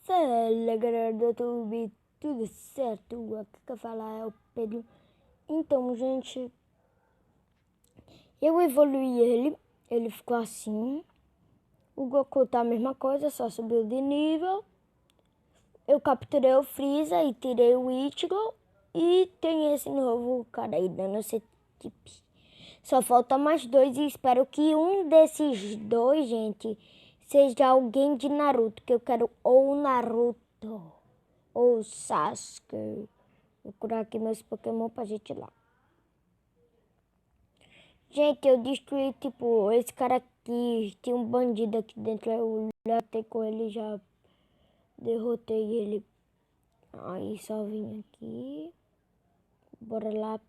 Fala galera do YouTube, tudo certo? Aqui que eu falar é o Pedro. Então, gente, eu evoluí ele ficou assim. O Goku tá a mesma coisa, só subiu de nível. Eu capturei o Freeza e tirei o Ichigo. E tem esse novo cara aí dando esse tipo. Só falta mais dois e espero que um desses dois, gente, seja alguém de Naruto, que eu quero ou Naruto ou Sasuke. Vou curar aqui meus Pokémon pra gente ir lá. Gente, eu destruí, tipo, esse cara aqui. Tinha um bandido aqui dentro. Eu lutei com ele, já derrotei ele. Aí só vim aqui. Bora lá.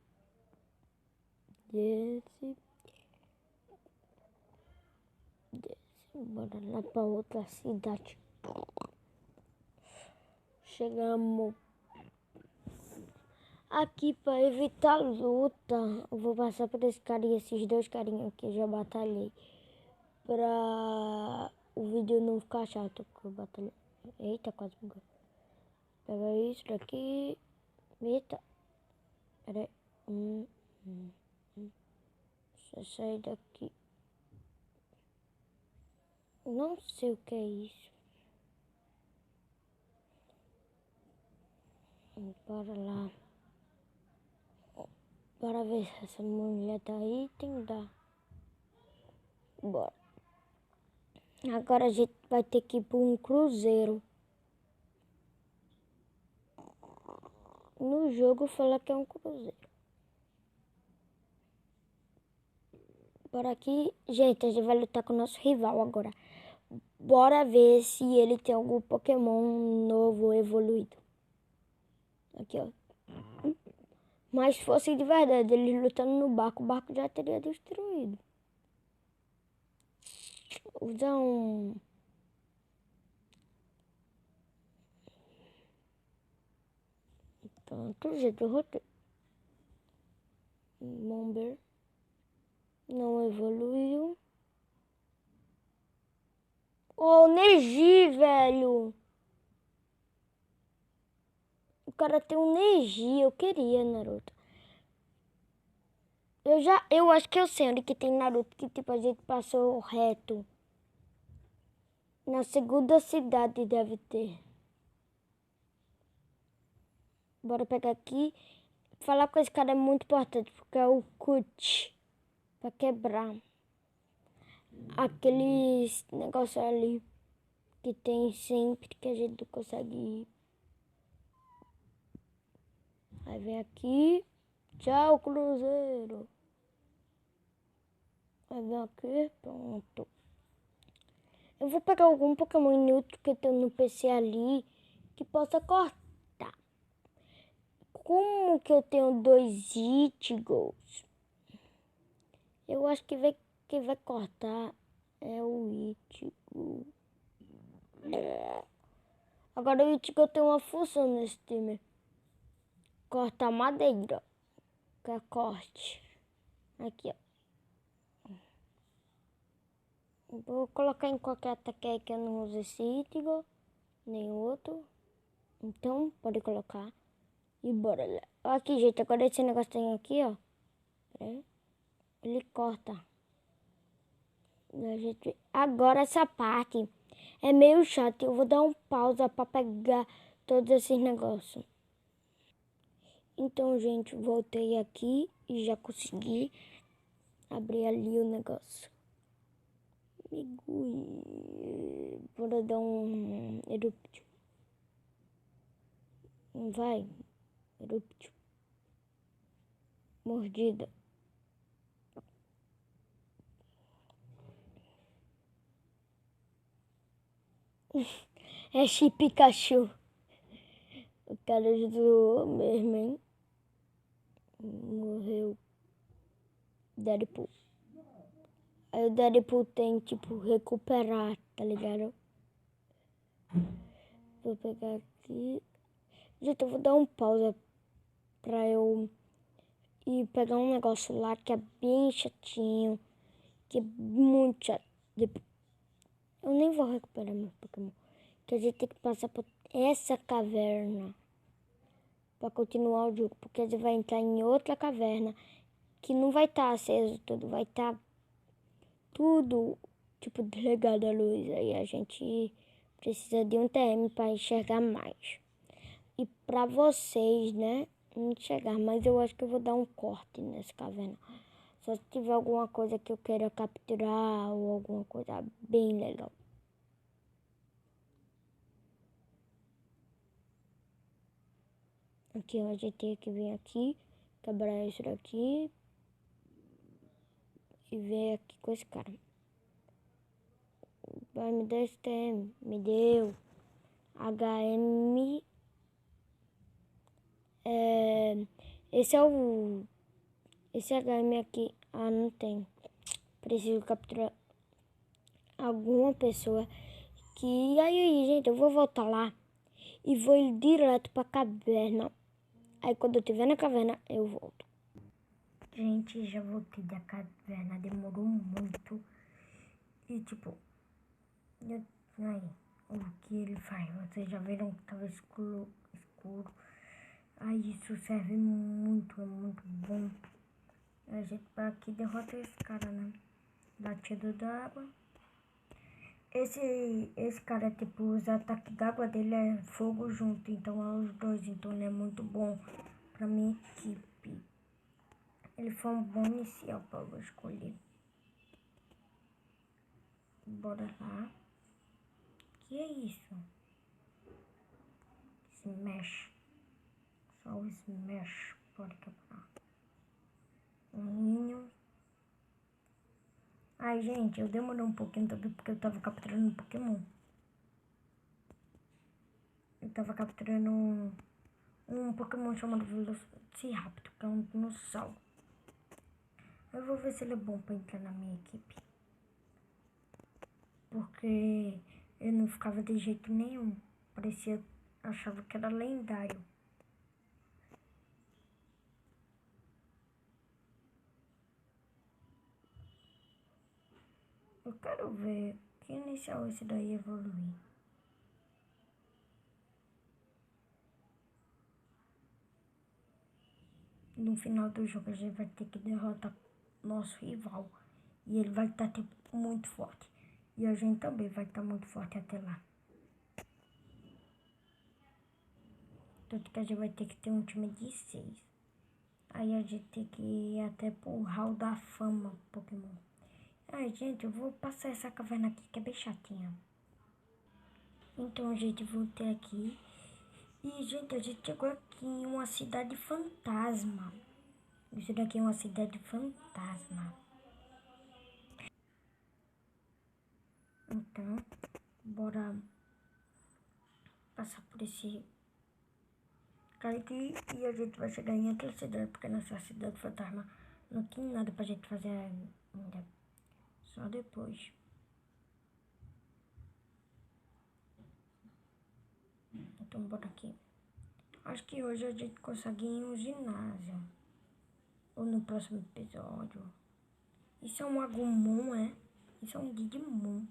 Desce. Bora lá pra outra cidade. Chegamos aqui para evitar luta. Eu vou passar por esse cara e esses dois carinhos aqui. Eu já batalhei. Pra o vídeo não ficar chato. Que eu batalhei. Eita, quase bugou. Pega isso daqui. Eita. Pera aí. Deixa eu sair daqui. Não sei o que é isso. Bora lá. Bora ver se essa mulher tá aí. Tem que dar. Bora. Agora a gente vai ter que ir para um cruzeiro. No jogo fala que é um cruzeiro. Bora aqui. Gente, a gente vai lutar com o nosso rival agora. Bora ver se ele tem algum Pokémon novo evoluído. Aqui, ó. Mas se fosse de verdade, ele lutando no barco, o barco já teria destruído. Usa um... Tanto jeito, eu rotei. Bomber. Não evoluiu. Oh, Neji, velho. O cara tem um Neji. Eu queria, Naruto. Eu acho que eu sei onde que tem Naruto. Que tipo, a gente passou reto. Na segunda cidade deve ter. Bora pegar aqui. Falar com esse cara é muito importante. Porque é o Cut. Pra quebrar. Aqueles negócios ali. Que tem sempre que a gente não consegue ir. Aí vem aqui. Tchau, cruzeiro. Aí vem aqui. Pronto. Eu vou pegar algum Pokémon inútil que tem no PC ali. Que possa cortar. Como que eu tenho dois Ichigos? Eu acho que vai cortar é o Ichigo. Agora o Ichigo tem uma função nesse time. Cortar madeira. Que é corte. Aqui, ó. Vou colocar em qualquer ataque aí que eu não use esse Ichigo. Nem outro. Então, pode colocar. E bora lá. Aqui, gente. Agora esse negócio tem aqui, ó. Ele corta. Agora essa parte é meio chata. Eu vou dar um pausa para pegar todos esses negócios. Então, gente, voltei aqui e já consegui abrir ali o negócio. Bora dar um eruptio. Vai. Eruptio. Mordida. É Pikachu. O cara zoou mesmo, hein? Morreu. Deadpool. Aí o Deadpool tem, tipo, recuperar, tá ligado? Vou pegar aqui. Gente, eu vou dar um pausa pra eu ir pegar um negócio lá que é bem chatinho. Que é muito chato. Eu nem vou recuperar meu Pokémon. Que que a gente tem que passar por essa caverna para continuar o jogo, porque a gente vai entrar em outra caverna que não vai estar aceso tudo, vai estar tudo tipo desligado a luz. Aí a gente precisa de um TM para enxergar mais. E para vocês, né, enxergar, mas eu acho que eu vou dar um corte nessa caverna. Só se tiver alguma coisa que eu queira capturar ou alguma coisa bem legal. Aqui a gente tem que vir aqui, quebrar isso daqui e ver aqui com esse cara. Vai me dar esse TM, me deu. HM. Esse é o. Esse HM aqui. Ah, não tem. Preciso capturar alguma pessoa que. Aí, gente, eu vou voltar lá e vou ir direto pra caverna. Aí quando eu estiver na caverna, eu volto. Gente, já voltei da caverna, demorou muito. E tipo, aí, o que ele faz? Vocês já viram que tava escuro. Aí isso serve muito, é muito bom. A gente vai aqui derrota esse cara, né? Batido d'água. Esse cara, tipo, os ataques d'água dele é fogo junto, então é os dois, então ele é muito bom pra minha equipe. Ele foi um bom inicial pra eu escolher. Bora lá. Que é isso? Smash. Só o Smash pode quebrar. Um ninho. Ai, gente, eu demorei um pouquinho também porque eu tava capturando um Pokémon. Eu tava capturando um Pokémon chamado Velociraptor, que é um dinossauro. Eu vou ver se ele é bom pra entrar na minha equipe. Porque ele não ficava de jeito nenhum. Parecia, achava que era lendário. Eu quero ver que inicial esse daí evoluir. No final do jogo a gente vai ter que derrotar nosso rival. E ele vai estar tipo, muito forte. E a gente também vai estar muito forte até lá. Tanto que a gente vai ter que ter um time de 6. Aí a gente tem que ir até pro Hall da Fama Pokémon. Ai, gente, eu vou passar essa caverna aqui que é bem chatinha. Então, gente, voltei aqui. E, gente, a gente chegou aqui em uma cidade fantasma. Isso daqui é uma cidade fantasma. Então, bora passar por esse cara aqui e a gente vai chegar em outra cidade, porque nessa cidade fantasma não tem nada pra gente fazer ainda. Só depois. Então, bora aqui. Acho que hoje a gente consegue ir em um ginásio. Ou no próximo episódio. Isso é um Agumon, é? Isso é um Digimon.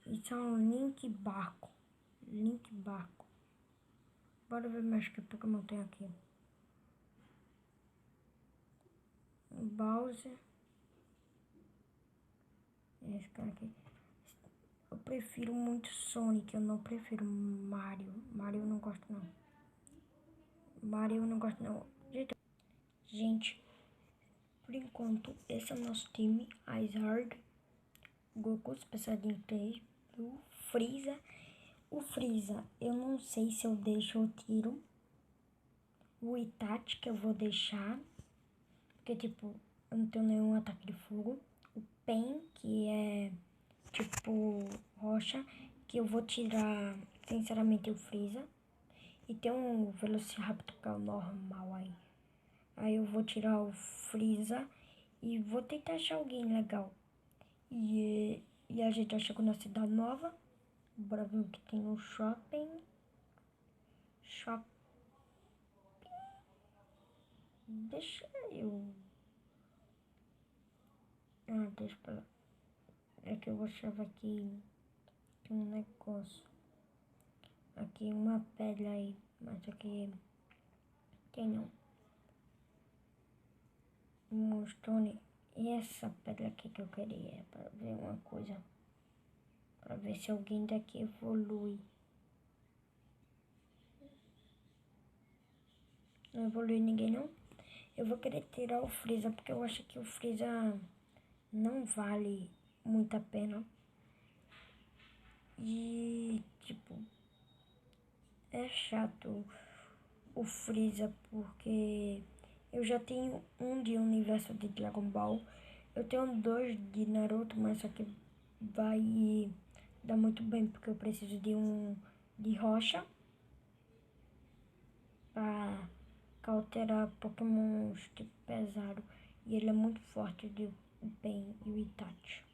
Isso é um Link Barco. Link Barco. Bora ver mais que Pokémon tem aqui. Bowser. Esse cara aqui. Eu prefiro muito Sonic, eu não prefiro Mario. Mario eu não gosto não. Mario eu não gosto não. Gente, por enquanto, esse é o nosso time. Izard, Goku, Super Saiyajin 3, o Freeza. O Freeza, eu não sei se eu deixo ou tiro. O Itachi, que eu vou deixar. Porque, tipo, eu não tenho nenhum ataque de fogo. O Pen, que é, tipo, rocha. Que eu vou tirar, sinceramente, o Freeza. E tem um Velociraptor, que é o normal aí. Aí eu vou tirar o Freeza e vou tentar achar alguém legal. E a gente já chegou na cidade nova. Bora ver o que tem no shopping. Deixa eu... Ah, deixa pra lá. É que eu achava que tem um negócio. Aqui uma pedra aí, mas aqui tem não. Um stone. E essa pedra aqui que eu queria, para ver uma coisa. Para ver se alguém daqui evolui. Não evolui ninguém não. Eu vou querer tirar o Freeza, porque eu acho que o Freeza não vale muito a pena. E, tipo, é chato o Freeza, porque eu já tenho um de universo de Dragon Ball. Eu tenho 2 de Naruto, mas só que vai dar muito bem, porque eu preciso de um de rocha pra cauterar Pokémons tipo pesado. E ele é muito forte, o Pen e o Itachi.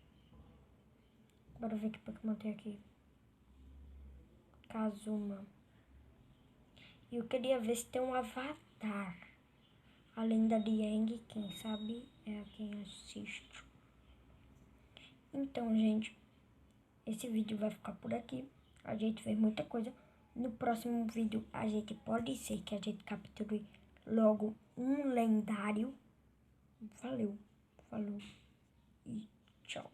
Bora ver que Pokémon tem aqui. Kazuma. E eu queria ver se tem um avatar. Além da Yang, quem sabe é a quem assisto. Então, gente, esse vídeo vai ficar por aqui. A gente fez muita coisa. No próximo vídeo, a gente pode ser que a gente capture logo um lendário. Valeu, falou e tchau.